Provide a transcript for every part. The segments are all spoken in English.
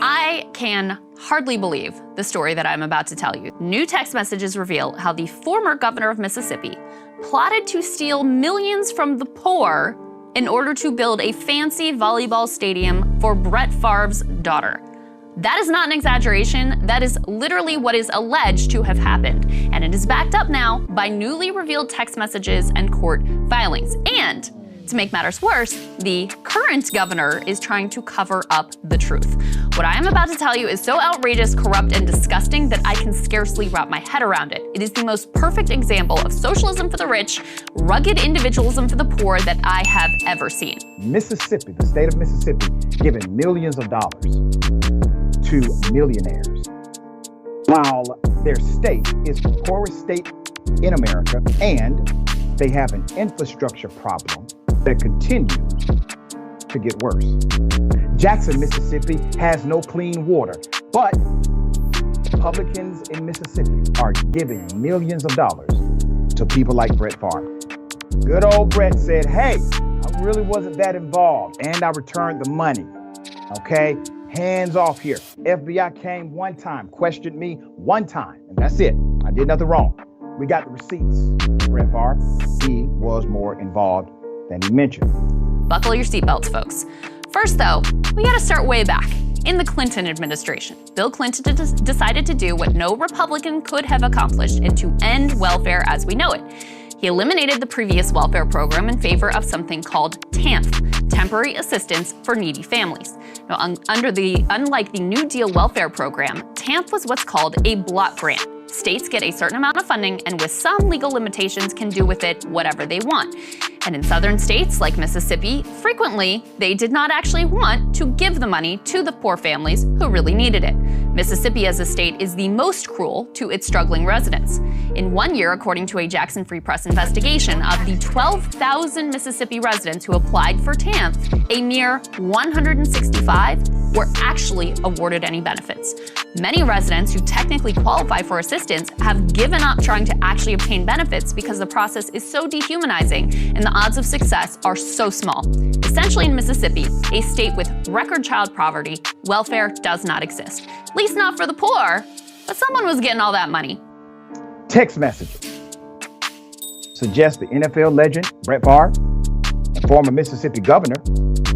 I can hardly believe the story that I'm about to tell you. New text messages reveal how the former governor of Mississippi plotted to steal millions from the poor in order to build a fancy volleyball stadium for Brett Favre's daughter. That is not an exaggeration. That is literally what is alleged to have happened. And it is backed up now by newly revealed text messages and court filings. And to make matters worse, the current governor is trying to cover up the truth. What I am about to tell you is so outrageous, corrupt, and disgusting that I can scarcely wrap my head around it. It is the most perfect example of socialism for the rich, rugged individualism for the poor that I have ever seen. Mississippi, the state of Mississippi, giving millions of dollars to millionaires, while their state is the poorest state in America, and they have an infrastructure problem that continues to get worse. Jackson, Mississippi has no clean water, but Republicans in Mississippi are giving millions of dollars to people like Brett Favre. Good old Brett said, hey, I really wasn't that involved, and I returned the money, okay? Hands off here. FBI came one time, questioned me one time, and that's it. I did nothing wrong. We got the receipts. Brett Favre, he was more involved than he mentioned. Buckle your seatbelts, folks. First, though, we gotta start way back. In the Clinton administration, Bill Clinton decided to do what no Republican could have accomplished and to end welfare as we know it. He eliminated the previous welfare program in favor of something called TANF, Temporary Assistance for Needy Families. Now, unlike the New Deal welfare program, TANF was what's called a block grant. States get a certain amount of funding and with some legal limitations can do with it whatever they want. And in southern states like Mississippi, frequently they did not actually want to give the money to the poor families who really needed it. Mississippi as a state is the most cruel to its struggling residents. In 1 year, according to a Jackson Free Press investigation, of the 12,000 Mississippi residents who applied for TANF, a mere 165 were actually awarded any benefits. Many residents who technically qualify for assistance have given up trying to actually obtain benefits because the process is so dehumanizing and the odds of success are so small. Essentially in Mississippi, a state with record child poverty, welfare does not exist. At least not for the poor, but someone was getting all that money. Text messages suggest the NFL legend Brett Favre and former Mississippi Governor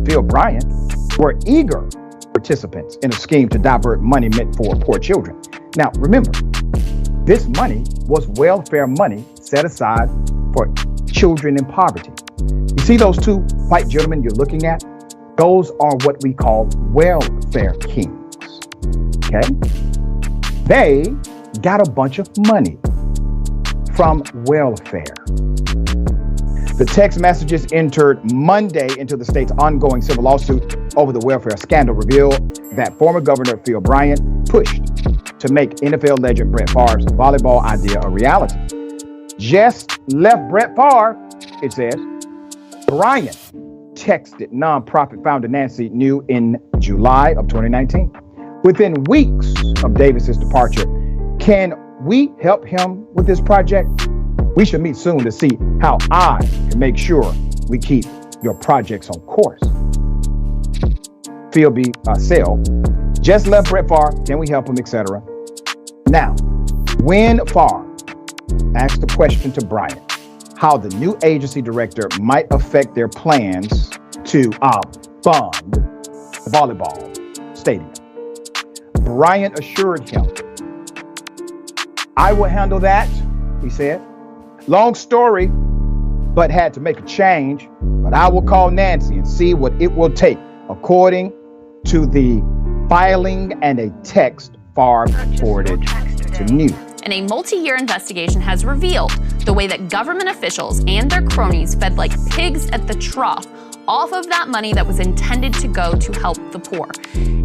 Phil Bryant were eager participants in a scheme to divert money meant for poor children. Now, remember, this money was welfare money set aside for children in poverty. You see those two white gentlemen you're looking at? Those are what we call welfare kings, okay? They got a bunch of money from welfare. The text messages entered Monday into the state's ongoing civil lawsuit over the welfare scandal revealed that former Governor Phil Bryant pushed to make NFL legend Brett Favre's volleyball idea a reality. Just left Brett Favre, it says. Bryant texted nonprofit founder Nancy New in July of 2019. Within weeks of Davis's departure, can we help him with this project? We should meet soon to see how I can make sure we keep your projects on course. Phil B. Sale just left Brett Favre. Can we help him, etc. Now, when Favre asked the question to Bryant, how the new agency director might affect their plans to fund the volleyball stadium, Bryant assured him, I will handle that, he said. Long story, but had to make a change. But I will call Nancy and see what it will take, according to the filing and a text Favre forwarded to New. And a multi-year investigation has revealed the way that government officials and their cronies fed like pigs at the trough off of that money that was intended to go to help the poor.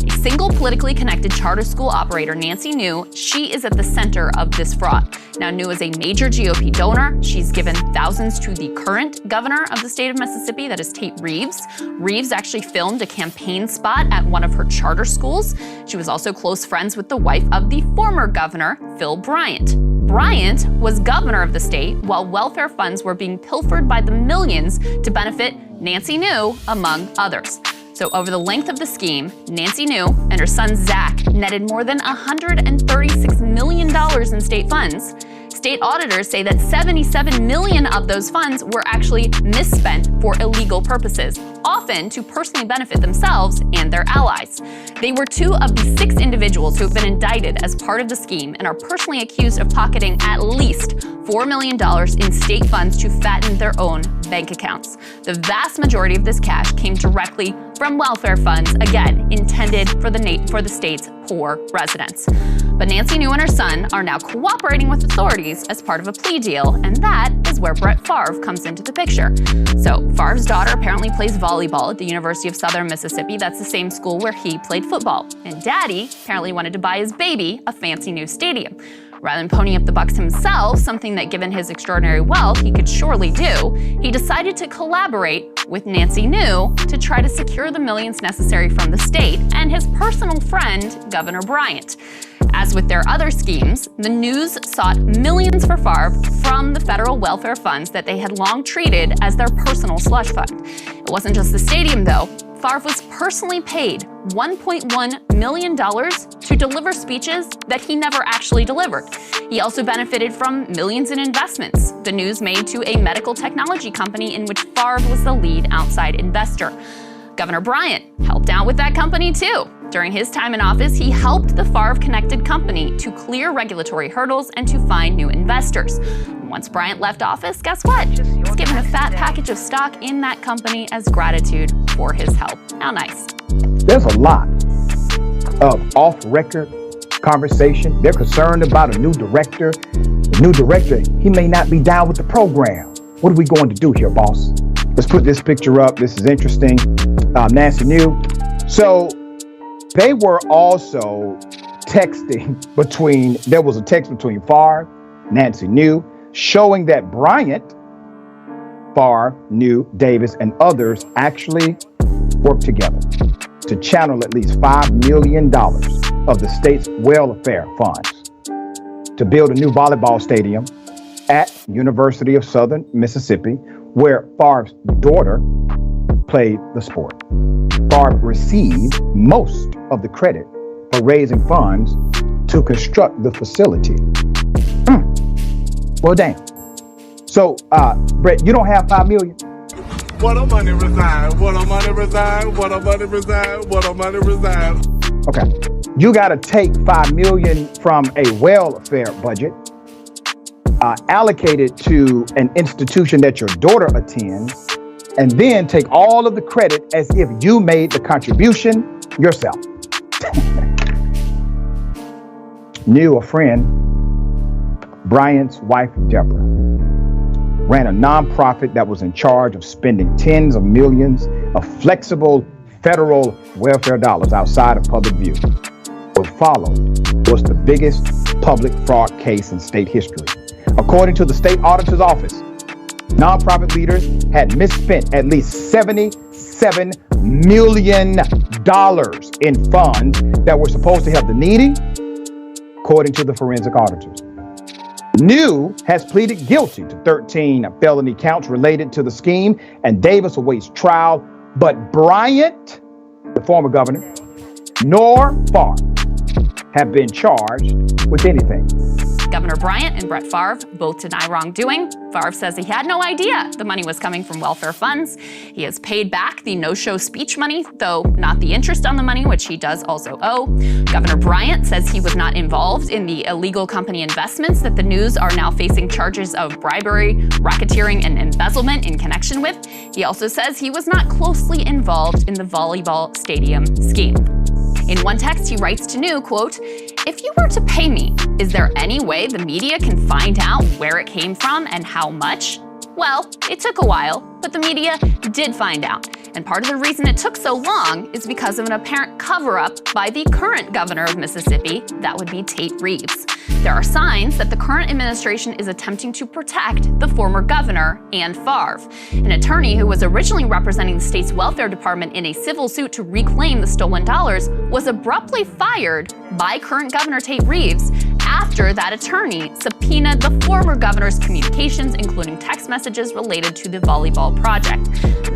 A single politically connected charter school operator, Nancy New, she is at the center of this fraud. Now, New is a major GOP donor. She's given thousands to the current governor of the state of Mississippi, that is Tate Reeves. Reeves actually filmed a campaign spot at one of her charter schools. She was also close friends with the wife of the former governor, Phil Bryant. Bryant was governor of the state while welfare funds were being pilfered by the millions to benefit Nancy New, among others. So over the length of the scheme, Nancy New and her son Zach netted more than $136 million in state funds. State auditors say that $77 million of those funds were actually misspent for illegal purposes, often to personally benefit themselves and their allies. They were two of the 6 individuals who have been indicted as part of the scheme and are personally accused of pocketing at least $4 million in state funds to fatten their own bank accounts. The vast majority of this cash came directly from welfare funds, again, intended for the state's poor residents. But Nancy New and her son are now cooperating with authorities as part of a plea deal, and that is where Brett Favre comes into the picture. So Favre's daughter apparently plays volleyball at the University of Southern Mississippi. That's the same school where he played football. And Daddy apparently wanted to buy his baby a fancy new stadium. Rather than ponying up the bucks himself, something that given his extraordinary wealth he could surely do, he decided to collaborate with Nancy New to try to secure the millions necessary from the state and his personal friend, Governor Bryant. As with their other schemes, the News sought millions for Favre from the federal welfare funds that they had long treated as their personal slush fund. It wasn't just the stadium, though. Favre was personally paid $1.1 million to deliver speeches that he never actually delivered. He also benefited from millions in investments the News made to a medical technology company in which Favre was the lead outside investor. Governor Bryant helped out with that company too. During his time in office, he helped the Favre-connected company to clear regulatory hurdles and to find new investors. Once Bryant left office, guess what? He was given a fat package of stock in that company as gratitude for his help. How nice. There's a lot of off-record conversation. They're concerned about a new director. The new director, he may not be down with the program. What are we going to do here, boss? Let's put this picture up. This is interesting. Nancy New. So they were also texting there was a text between Favre, Nancy New, showing that Bryant, Favre, New, Davis, and others actually worked together to channel at least $5 million of the state's welfare funds to build a new volleyball stadium at University of Southern Mississippi, where Favre's daughter played the sport. Favre received most of the credit for raising funds to construct the facility. Well, damn. So, Brett, you don't have $5 million? What a money reside, what a money reside, what a money reside, what a money reside. Okay. You got to take $5 million from a welfare budget, allocate it to an institution that your daughter attends, and then take all of the credit as if you made the contribution yourself. Knew a friend, Bryant's wife, Deborah, ran a nonprofit that was in charge of spending tens of millions of flexible federal welfare dollars outside of public view. What followed was the biggest public fraud case in state history. According to the state auditor's office, nonprofit leaders had misspent at least $77 million in funds that were supposed to help the needy, according to the forensic auditors. New has pleaded guilty to 13 felony counts related to the scheme, and Davis awaits trial. But Bryant, the former governor, nor Favre have been charged with anything. Governor Bryant and Brett Favre both deny wrongdoing. Favre says he had no idea the money was coming from welfare funds. He has paid back the no-show speech money, though not the interest on the money, which he does also owe. Governor Bryant says he was not involved in the illegal company investments that the News are now facing charges of bribery, racketeering, and embezzlement in connection with. He also says he was not closely involved in the volleyball stadium scheme. In one text, he writes to New, quote, "If you were to pay me, is there any way the media can find out where it came from and how much?" Well, it took a while, but the media did find out. And part of the reason it took so long is because of an apparent cover-up by the current governor of Mississippi, that would be Tate Reeves. There are signs that the current administration is attempting to protect the former governor and Favre. An attorney who was originally representing the state's welfare department in a civil suit to reclaim the stolen dollars was abruptly fired by current Governor Tate Reeves after that attorney subpoenaed the former governor's communications, including text messages related to the volleyball project.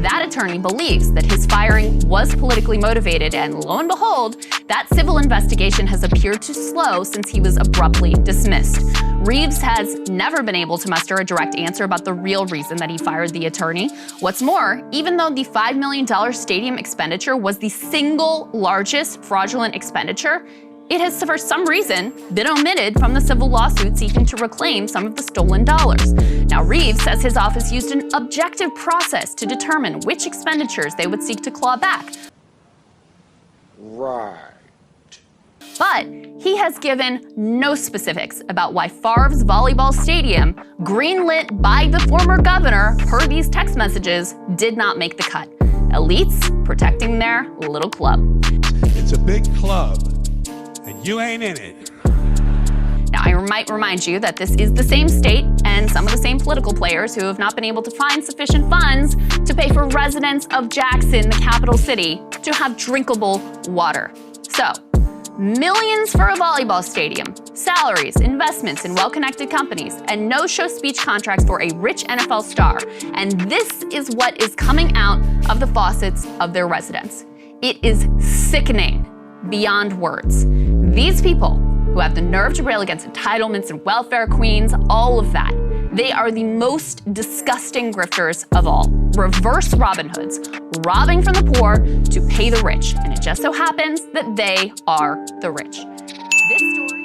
That attorney believes that his firing was politically motivated, and lo and behold, that civil investigation has appeared to slow since he was abruptly dismissed. Reeves has never been able to muster a direct answer about the real reason that he fired the attorney. What's more, even though the $5 million stadium expenditure was the single largest fraudulent expenditure, it has, for some reason, been omitted from the civil lawsuit seeking to reclaim some of the stolen dollars. Now, Reeves says his office used an objective process to determine which expenditures they would seek to claw back. Right. But he has given no specifics about why Favre's volleyball stadium, greenlit by the former governor per these text messages, did not make the cut. Elites protecting their little club. It's a big club, and you ain't in it. Now, I might remind you that this is the same state and some of the same political players who have not been able to find sufficient funds to pay for residents of Jackson, the capital city, to have drinkable water. So, millions for a volleyball stadium, salaries, investments in well-connected companies, and no-show speech contracts for a rich NFL star. And this is what is coming out of the faucets of their residents. It is sickening beyond words. These people who have the nerve to rail against entitlements and welfare queens, all of that, they are the most disgusting grifters of all. Reverse Robin Hoods, robbing from the poor to pay the rich. And it just so happens that they are the rich. This story